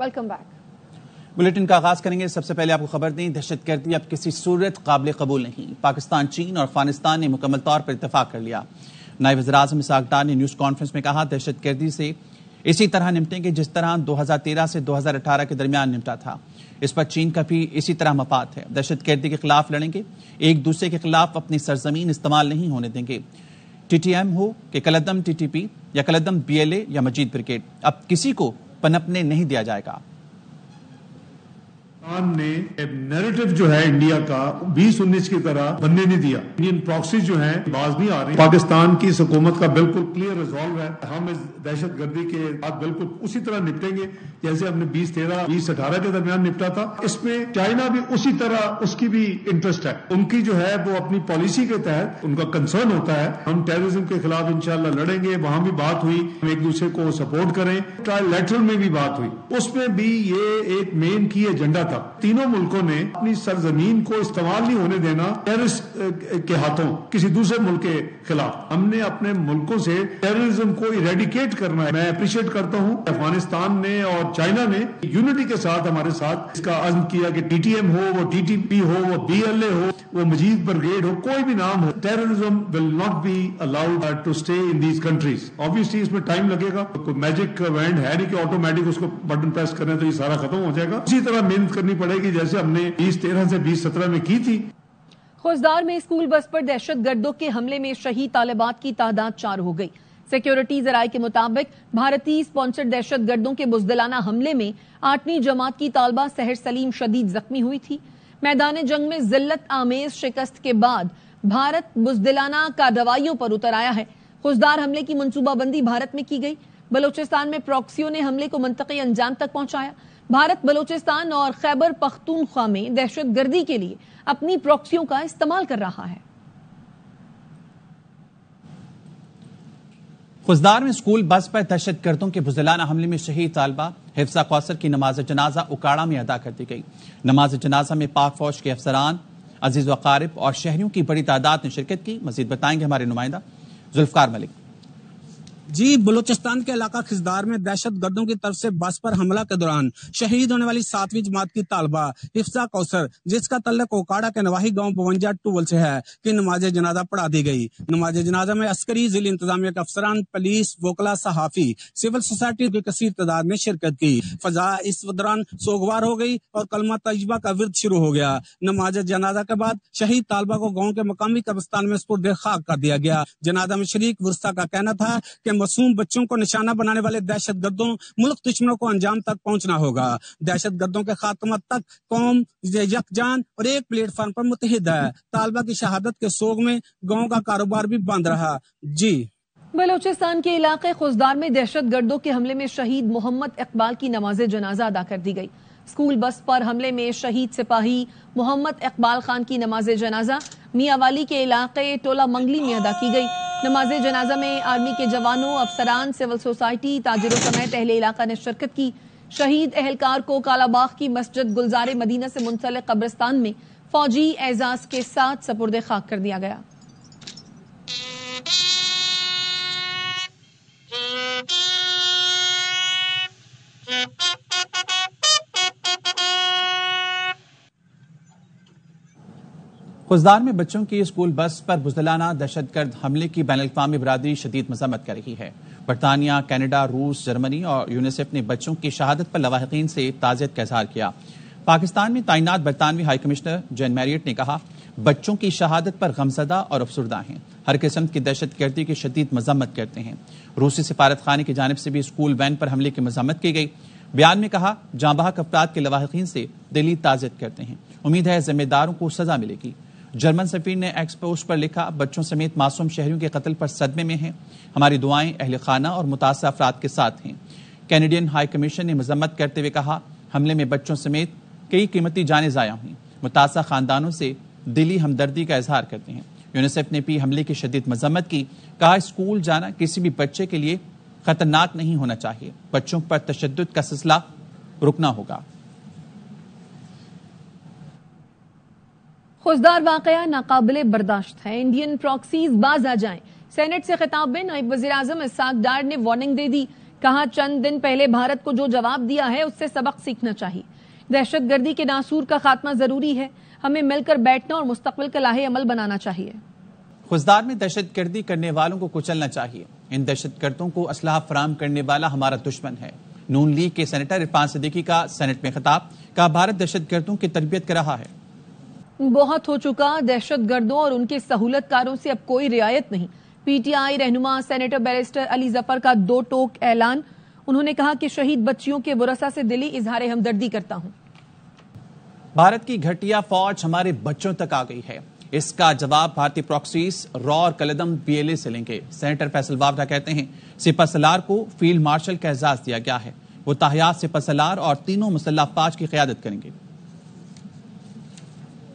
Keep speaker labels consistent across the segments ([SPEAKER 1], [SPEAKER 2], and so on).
[SPEAKER 1] Welcome back.
[SPEAKER 2] Bulletin کا آغاز کریں گے۔ سب سے پہلے آپ کو خبر دیں، دہشت گردی اب کسی صورت قابل قبول نہیں۔ پاکستان، چین اور افغانستان نے مکمل طور پر اتفاق کر لیا۔ نائب وزیر اعظم اسحاق ڈار نے نیوز کانفرنس میں کہا، دہشت گردی سے اسی طرح نمٹیں گے جس طرح 2013 سے 2018 کے درمیان نمٹا تھا۔ اس پر چین کا بھی اسی طرح مفاد ہے۔ دہشت گردی کے خلاف لڑیں گے، ایک دوسرے کے خلاف اپنی سرزمین استعمال نہیں ہونے دیں گے۔ ٹی ٹی ایم ہو کہ کلدم ٹی ٹی پی یا کلدم بی ایل اے یا مجید بریگیڈ، اب کسی کو پنپنے نہیں دیا جائے گا۔
[SPEAKER 3] پاکستان نے نیریٹو جو ہے انڈیا کا 2019 کی طرح بننے نہیں دیا۔ انڈین پراکسیز جو ہیں باز نہیں آ رہی۔ پاکستان کی حکومت کا بالکل کلیئر ریزالو ہے، ہم اس دہشت گردی کے ساتھ بالکل اسی طرح نپٹیں گے جیسے ہم نے 2013 2018 کے درمیان نپٹا تھا۔ اس میں چائنا بھی اسی طرح، اس کی بھی انٹرسٹ ہے، ان کی جو ہے وہ اپنی پالیسی کے تحت ان کا کنسرن ہوتا ہے۔ ہم ٹیررزم کے خلاف انشاءاللہ لڑیں گے، وہاں بھی بات ہوئی ہم ایک دوسرے کو سپورٹ کریں۔ ٹرائل لیٹرل میں بھی بات ہوئی، اس میں بھی یہ ایک مین کی ایجنڈا تھا۔ تینوں ملکوں نے اپنی سرزمین کو استعمال نہیں ہونے دینا ٹیررسٹ کے ہاتھوں کسی دوسرے ملک کے خلاف۔ ہم نے اپنے ملکوں سے ٹیررزم کو ایریڈیکیٹ کرنا ہے۔ میں اپریشیٹ کرتا ہوں افغانستان نے اور چائنا نے یونٹی کے ساتھ ہمارے ساتھ اس کا عزم کیا کہ ٹی ٹی ایم ہو، وہ ٹی ٹی پی ہو، وہ بی ایل اے ہو، وہ مجید بریگیڈ ہو، کوئی بھی نام ہو، terrorism will not be allowed to stay in these countries. obviously اس میں ٹائم لگے گا، کوئی میجک وینڈ ہے نہیں کہ آٹومیٹک اس کو بٹن پریس کرنے تو یہ سارا ختم ہو جائے گا۔ اسی طرح محنت کرنی پڑے گی جیسے ہم نے 2013 سے 2017 میں کی تھی۔
[SPEAKER 1] خوزدار میں اسکول بس پر دہشت گردوں کے حملے میں شہید طالبات کی تعداد 4 ہو گئی۔ سیکیورٹی ذرائع کے مطابق بھارتی اسپانسر دہشت گردوں کے بزدلانہ حملے میں 8ویں جماعت کی طالبہ سحر سلیم شدید زخمی ہوئی تھی۔ میدان جنگ میں ذلت آمیز شکست کے بعد بھارت بزدلانہ کارروائیوں پر اتر آیا ہے۔ خوزدار حملے کی منصوبہ بندی بھارت میں کی گئی۔ بلوچستان میں پراکسیوں نے حملے کو منطقی انجام تک پہنچایا۔ بھارت بلوچستان اور خیبر پختونخوا میں دہشت گردی کے لیے اپنی پراکسیوں کا استعمال کر رہا ہے۔
[SPEAKER 2] خوزدار میں اسکول بس پر دہشت گردوں کے بزدلانہ حملے میں شہید طالبہ حفصہ کوثر کی نماز جنازہ اکاڑا میں ادا کر دی گئی۔ نماز جنازہ میں پاک فوج کے افسران، عزیز و اقارب اور شہریوں کی بڑی تعداد نے شرکت کی۔ مزید بتائیں گے ہمارے نمائندہ ذوالفقار ملک۔
[SPEAKER 4] جی، بلوچستان کے علاقہ خزدار میں دہشت گردوں کی طرف سے بس پر حملہ کے دوران شہید ہونے والی 7ویں جماعت کی طالبہ حفصہ کوثر، جس کا تعلق اوکاڑا کے نواحی گاؤں 52 ٹول سے ہے، کہ نماز جنازہ پڑھا دی گئی۔ نماز جنازہ میں عسکری، ضلع انتظامیہ کے افسران، پولیس، وکلا، صحافی، سول سوسائٹی کی کثیر تعداد نے شرکت کی۔ فضا اس دوران سوگوار ہو گئی اور کلمہ طیبہ کا ورد شروع ہو گیا۔ نماز جنازہ کے بعد شہید طالبہ کو گاؤں کے مقامی قبرستان میں سپرد خاک کر دیا گیا۔ جنازہ میں شریک ورثہ کا کہنا تھا کہ معصوم بچوں کو نشانہ بنانے والے دہشت گردوں ملک دشمنوں کو انجام تک پہنچنا ہوگا۔ دہشت گردوں کے خاتمہ تک قوم یکجان اور ایک پلیٹ فارم پر متحد ہے۔ طالبہ کی شہادت کے سوگ میں گاؤں کا کاروبار بھی بند رہا۔ جی،
[SPEAKER 1] بلوچستان کے علاقے خوزدار میں دہشت گردوں کے حملے میں شہید محمد اقبال کی نماز جنازہ ادا کر دی گئی۔ اسکول بس پر حملے میں شہید سپاہی محمد اقبال خان کی نماز جنازہ میاں والی کے علاقے ٹولہ منگلی میں ادا کی گئی۔ نماز جنازہ میں آرمی کے جوانوں، افسران، سول سوسائٹی، تاجروں سمیت اہل علاقہ نے شرکت کی۔ شہید اہلکار کو کالا باغ کی مسجد گلزار مدینہ سے منسلک قبرستان میں فوجی اعزاز کے ساتھ سپرد خاک کر دیا گیا۔
[SPEAKER 2] خوزدار میں بچوں کی اسکول بس پر بزدلانہ دہشت گرد حملے کی بین الاقوامی برادری شدید مذمت کر رہی ہے۔ برطانیہ، کینیڈا، روس، جرمنی اور یونیسیف نے بچوں کی شہادت پر لواحقین سے تعزیت کا اظہار کیا۔ پاکستان میں تعینات برطانوی ہائی کمشنر جین میریٹ نے کہا، بچوں کی شہادت پر غمزدہ اور افسردہ ہیں، ہر قسم کی دہشت گردی کی شدید مذمت کرتے ہیں۔ روسی سفارت خانے کی جانب سے بھی اسکول وین پر حملے کی مذمت کی گئی۔ بیان میں کہا، جاں بحق افراد کے لواحقین سے دلی تعزیت کرتے ہیں، امید ہے ذمہ داروں کو سزا ملے گی۔ جرمن سفیر نے ایکس پوسٹ پر لکھا، بچوں سمیت معصوم شہریوں کے قتل پر صدمے میں ہیں، ہماری دعائیں اہل خانہ اور متاثرہ افراد کے ساتھ ہیں۔ کینیڈین ہائی کمیشن نے مذمت کرتے ہوئے کہا، حملے میں بچوں سمیت کئی قیمتی جانیں ضائع ہوئیں، متاثرہ خاندانوں سے دلی ہمدردی کا اظہار کرتے ہیں۔ یونیسیف نے بھی حملے کی شدید مذمت کی، کہا اسکول جانا کسی بھی بچے کے لیے خطرناک نہیں ہونا چاہیے، بچوں پر تشدد کا سلسلہ رکنا ہوگا۔
[SPEAKER 1] خوزدار واقعہ ناقابل برداشت ہے، انڈین پراکسیز باز آ جائیں۔ سینٹ سے خطاب میں نائب وزیر اعظم اسحاق ڈار نے وارننگ دے دی کہا چند دن پہلے بھارت کو جو جواب دیا ہے اس سے سبق سیکھنا چاہیے. دہشت گردی کے ناسور کا خاتمہ ضروری ہے. ہمیں مل کر بیٹھنا اور مستقبل کا لاہے عمل بنانا چاہیے.
[SPEAKER 2] خزدار میں دہشت گردی کرنے والوں کو کچلنا چاہیے. ان دہشت گردوں کو اسلحہ فراہم کرنے والا ہمارا دشمن ہے. نون لیگ کے سینیٹر عرفان صدیقی کا سینٹ میں خطاب. کہا بھارت دہشت گردوں کی تربیت کر رہا ہے.
[SPEAKER 1] بہت ہو چکا. دہشت گردوں اور ان کے سہولت کاروں سے اب کوئی رعایت نہیں. پی ٹی آئی رہنما سینیٹر بیرسٹر علی ظفر کا 2 ٹوک اعلان. انہوں نے کہا کہ شہید بچیوں کے ورثاء سے دلی اظہار ہمدردی کرتا ہوں.
[SPEAKER 2] بھارت کی گھٹیا فوج ہمارے بچوں تک آ گئی ہے. اس کا جواب بھارتی پراکسیز را اور کلدم PLA سے لیں گے. سینیٹر فیصل وابڈا کہتے ہیں سپہ سالار کو فیلڈ مارشل کا اعزاز دیا گیا ہے. وہ تاحیات سپہ سالار اور تینوں مسلح افواج کی قیادت کریں گے.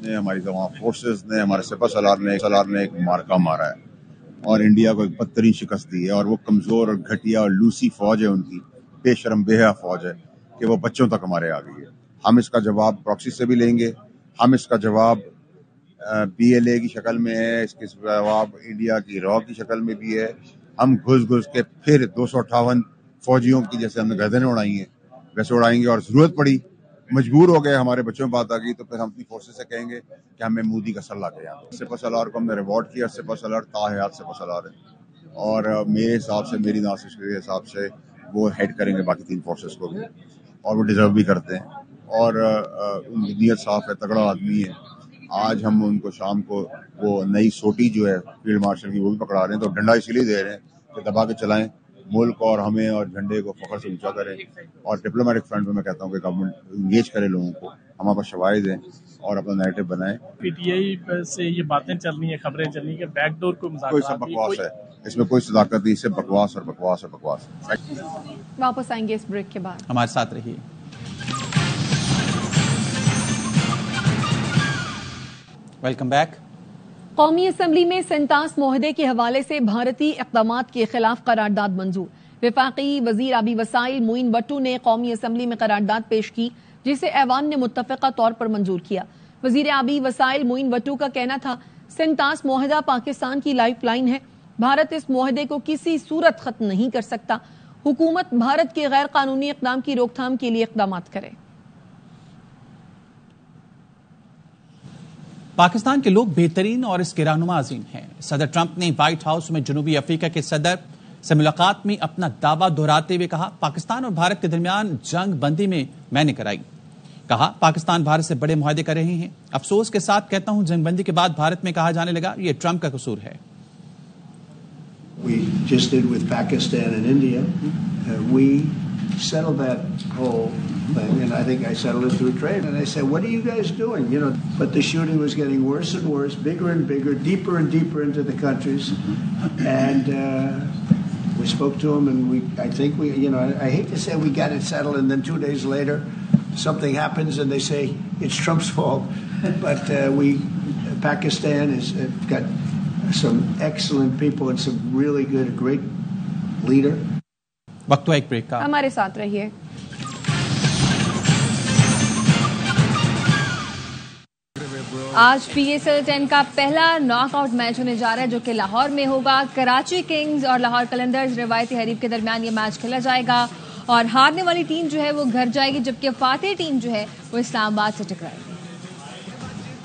[SPEAKER 5] ہماری تمام فورسز نے ہمارے سپہ سالار نے ایک مارکا مارا ہے اور انڈیا کو ایک بدترین شکست دی ہے. اور وہ کمزور اور گھٹیا اور لوسی فوج ہے، ان کی بے شرم بے حیا فوج ہے کہ وہ بچوں تک ہمارے آ گئی ہے. ہم اس کا جواب پراکسی سے بھی لیں گے. ہم اس کا جواب PLA کی شکل میں ہے. اس کے جواب انڈیا کی را کی شکل میں بھی ہے. ہم گھس کے پھر 258 فوجیوں کی جیسے ہم نے گردنیں اڑائی ہیں ویسے اڑائیں گے. اور ضرورت پڑی، مجبور ہو گئے، ہمارے بچوں پہ بات آ گئی تو پھر ہم اپنی فورسز سے کہیں گے کہ ہمیں مودی کا سر لا کے یہاں. سپہ سالار کو ہم نے ریوارڈ کیا. سپہ سالار تاحیات سپہ سالار ہے اور میرے حساب سے، میری ناسش کے حساب سے وہ ہیڈ کریں گے باقی 3 فورسز کو بھی، اور وہ ڈیزرو بھی کرتے ہیں. اور نیت صاف ہے، تگڑا آدمی ہے. آج ہم ان کو شام کو وہ نئی سوٹی جو ہے فیلڈ مارشل کی وہ بھی پکڑا رہے ہیں. تو ڈنڈا اسی لیے دے رہے ہیں کہ دبا کے چلائیں، ملک اور ہمیں اور جھنڈے کو فخر سے اونچا کریں. اور ڈپلومیٹک فرنٹ پہ میں کہتا ہوں کہ گورنمنٹ انگیج کرے لوگوں کو، ہمارے پاس شواہد ہیں اور اپنا نیریٹو بنائیں.
[SPEAKER 6] PTI سے یہ باتیں چل رہی ہیں، خبریں چل رہی ہیں کہ بیک ڈور کو
[SPEAKER 5] کوئی سب بکواس ہے، اس میں کوئی صداقت نہیں، صرف بکواس اور بکواس اور بکواس.
[SPEAKER 1] واپس آئیں گے اس بریک کے بعد.
[SPEAKER 2] ہمارے ساتھ رہیے. Welcome back.
[SPEAKER 1] قومی اسمبلی میں سنتاس معاہدے کے حوالے سے بھارتی اقدامات کے خلاف قرارداد منظور. وفاقی وزیر آبی وسائل معین وٹو نے قومی اسمبلی میں قرارداد پیش کی جسے ایوان نے متفقہ طور پر منظور کیا. وزیر آبی وسائل معین وٹو کا کہنا تھا سنتاس معاہدہ پاکستان کی لائف لائن ہے. بھارت اس معاہدے کو کسی صورت ختم نہیں کر سکتا. حکومت بھارت کے غیر قانونی اقدام کی روک تھام کے لیے اقدامات کرے.
[SPEAKER 2] پاکستان کے لوگ بہترین اور اس کے رہنما عظیم ہیں. صدر ٹرمپ نے وائٹ ہاؤس میں جنوبی افریقہ کے صدر سے ملاقات میں اپنا دعویٰ دہراتے ہوئے کہا پاکستان اور بھارت کے درمیان جنگ بندی میں نے کرائی. کہا پاکستان بھارت سے بڑے معاہدے کر رہے ہیں. افسوس کے ساتھ کہتا ہوں جنگ بندی کے بعد بھارت میں کہا جانے لگا یہ ٹرمپ کا قصور ہے.
[SPEAKER 7] We just did with Pakistan and India. We settled that whole thing, and I think I settled it through trade. And I said, what are you guys doing? You know, but the shooting was getting worse and worse, bigger and bigger, deeper and deeper into the countries. And we spoke to them, and I think I hate to say we got it settled, and then 2 days later, something happens, and they say it's Trump's fault. But Pakistan has got some excellent people and some really good, great leader.
[SPEAKER 2] وقت ایک break کا.
[SPEAKER 1] ہمارے ساتھ رہیے.
[SPEAKER 8] آج PSL 10 کا پہلا knock out match ہونے جا رہا ہے جو کہ لاہور میں ہوگا. کراچی کنگز اور لاہور قلندرز روایتی حریف کے درمیان یہ میچ کھیلا جائے گا اور ہارنے والی ٹیم جو ہے وہ گھر جائے گی جبکہ فاتح ٹیم جو ہے وہ اسلام آباد سے ٹکرائے گی.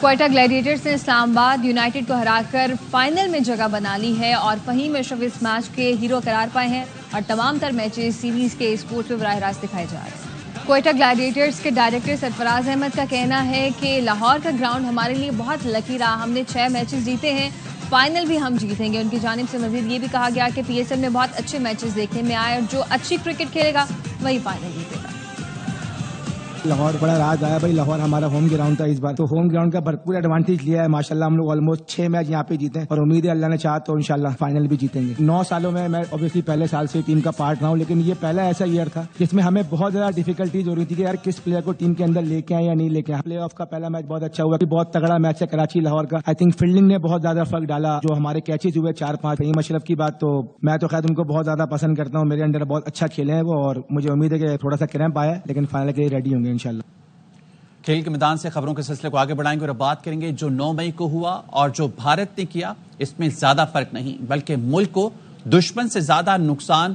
[SPEAKER 8] کوئٹہ گلیڈیٹرز نے اسلام آباد یونائٹڈ کو ہرا کر فائنل میں جگہ بنا لی ہے اور فہیم اشرف اس میچ کے ہیرو قرار پائے ہیں اور تمام تر میچز سیریز کے اسپورٹ پہ براہ راست دکھائے جا رہے ہیں. کوئٹہ گلیڈیٹرز کے ڈائریکٹر سرفراز احمد کا کہنا ہے کہ لاہور کا گراؤنڈ ہمارے لیے بہت لکی رہا. ہم نے 6 میچز جیتے ہیں، فائنل بھی ہم جیتیں گے. ان کی جانب سے مزید یہ بھی کہا گیا کہ PSL میں بہت اچھے میچز دیکھنے میں آئے اور جو اچھی کرکٹ کھیلے گا وہی فائنل جیتے گا.
[SPEAKER 9] لاہور بڑا راز آیا بھائی. لاہور ہمارا ہوم گراؤنڈ تھا اس بار، تو ہوم گراؤنڈ کا بھرپور ایڈوانٹیج لیا ہے. ماشاءاللہ ہم لوگ آلموسٹ 6 میچ یہاں پہ جیتے ہیں اور امید ہے اللہ نے چاہا تو انشاءاللہ فائنل بھی جیتیں گے. 9 سالوں میں اوبیسلی پہلے سال سے ٹیم کا پارٹ رہا ہوں، لیکن یہ پہلا ایسا ایئر تھا جس میں ہمیں بہت زیادہ ڈیفیکلٹیز ہو رہی تھی کہ یار کس پلیئر کو ٹیم کے اندر لے کے آئے یا نہیں لے کے آئے. پلے آف کا پہلا میچ بہت اچھا ہوا، بہت تگڑا میچ ہے کراچی لاہور کا. آئی تھنک فیلڈنگ نے بہت زیادہ فرق ڈالا. جو ہمارے کیچز ہوئے 4-5، فہیم اشرف کی بات تو میں تو خیر ان کو بہت زیادہ پسند کرتا ہوں. میرے انڈر بہت اچھا کھیلے ہیں وہ اور مجھے امید ہے کہ تھوڑا سا کریمپ آیا ہے لیکن فائنل کے لیے ریڈی ہوں گے انشاءاللہ.
[SPEAKER 2] کھیل کے میدان سے خبروں کے سلسلے کو آگے بڑھائیں گے اور بات کریں گے جو 9 مئی کو ہوا اور جو بھارت نے کیا اس میں زیادہ فرق نہیں بلکہ ملک کو دشمن سے زیادہ نقصان